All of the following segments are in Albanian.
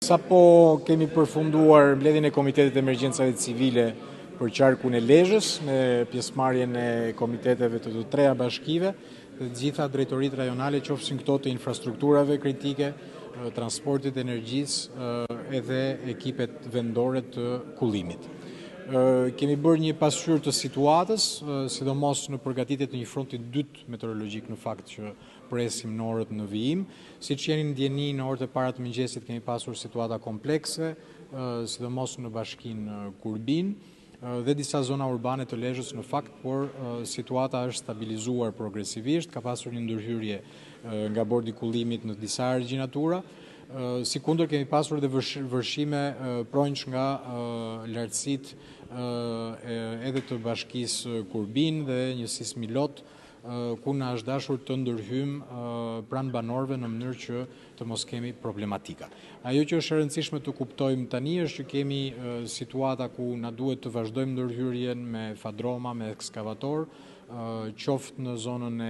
Sapo kemi përfunduar mbledhjen e Komitetit Emergjencave Civile për qarkun e Lezhës me pjesëmarrjen e komiteteve të treja bashkive, të gjitha drejtoritë rajonale, qofshin këto të infrastrukturave kritike, transportit, energjisë edhe ekipet vendore të kullimit. Kemi bërë një pasqyrë të situatës, sidomos në përgatitje të një fronti dytë meteorologjik në fakt që presim në orët në vijim. Siç jeni ndjeni, në orët e para të mëngjesit kemi pasur situata komplekse, sidomos në bashkinë Kurbin dhe disa zona urbane të Lezhës në fakt, por situata është stabilizuar progresivisht, ka pasur një ndërhyrje nga bordi i kullimit në disa argjinatura. Sikundër kemi pasur dhe vërshime pronjsh nga lartësitë edhe të bashkisë Kurbin dhe njësisë Milot, ku na është dashur të ndërhyjmë pranë banorëve në mënyrë që të mos kemi problematika. Ajo që është e rëndësishme të kuptojmë tani është që kemi situata ku na duhet të vazhdojmë ndërhyrjen me fadroma, me ekskavator, qoftë në zonën e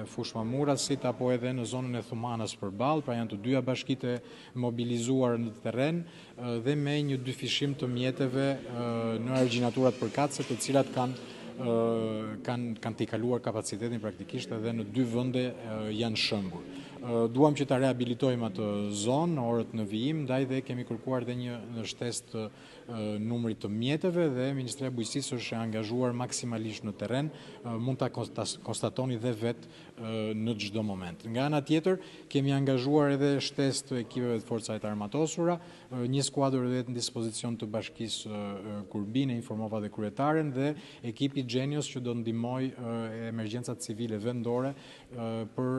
Fush Mamurasit apo edhe në zonën e Thumanës përballë, pra janë të dyja bashkitë mobilizuar në terren dhe me një dyfishim të mjeteve në argjinaturat përkatëse, të cilat kanë t'i kaluar kapacitetin praktikisht edhe në dy vende janë shëmbur. Duam që ta rehabilitojmë atë zonë në orët në vijim, ndaj dhe kemi kërkuar dhe një shtesë të numrit të mjeteve dhe Ministria e Bujqësisë është angazhuar maksimalisht në terren, mund ta konstatoni dhe vetë në çdo moment. Nga ana tjetër, kemi angazhuar edhe shtesë të ekipeve të forcave të armatosura, një skuadër edhe në dispozicion të bashkisë Kurbin, e informova dhe kryetaren, dhe ekipi Genios që do ndihmojë emergjencat civile vendore për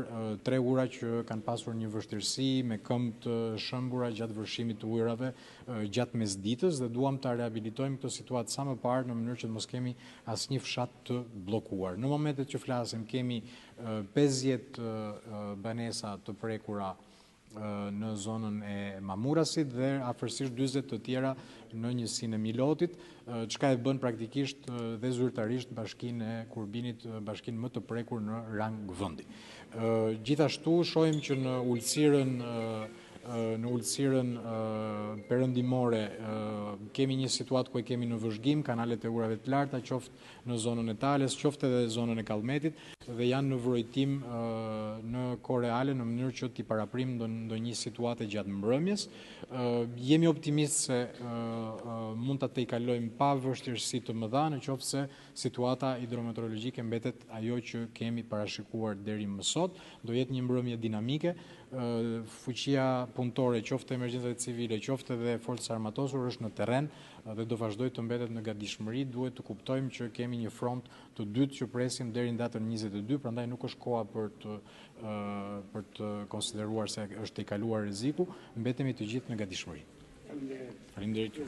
3 ura që kanë pasur një vështirësi me këmbë të shëmbura gjatë vërshimit të ujrave gjatë mesditës, dhe duam ta rehabilitojmë këtë situatë sa më parë në mënyrë që të mos kemi asnjë fshat të bllokuar. Në momentet që flasim kemi 50 banesa të prekura në zonën e Mamurasit dhe afërsisht 40 të tjera në njësinë e Milotit, çka e bën praktikisht dhe zyrtarisht bashkinë e Kurbinit bashkinë më të prekur në rang vendi. Gjithashtu shohim që në ulësirën perëndimore kemi një situatë ku e kemi në vëzhgim kanalet e urave të larta, qoftë në zonën e Tales, qoftë edhe zonën e Kallmetit, dhe janë në vrojtim në kohë reale në mënyrë që t'i paraprim ndonjë situate gjatë mbrëmjes. Jemi optimist se mund ta tejkalojmë pa vështirësi të mëdha, nëse situata hidrometeorologjike mbetet ajo që kemi parashikuar deri më sot. Do jetë një mbrëmje dinamike, fuqia punëtore, qoftë emergjencave civile, qoftë edhe forca armatosur është në terren dhe do vazhdoj të mbetet në gatishmëri. Duhet të kuptojmë që kemi një front të dytë që presim deri në datën 22, prandaj nuk është koha për të konsideruar se është tejkaluar rreziku, mbetemi të gjithë në gatishmëri. Faleminderit.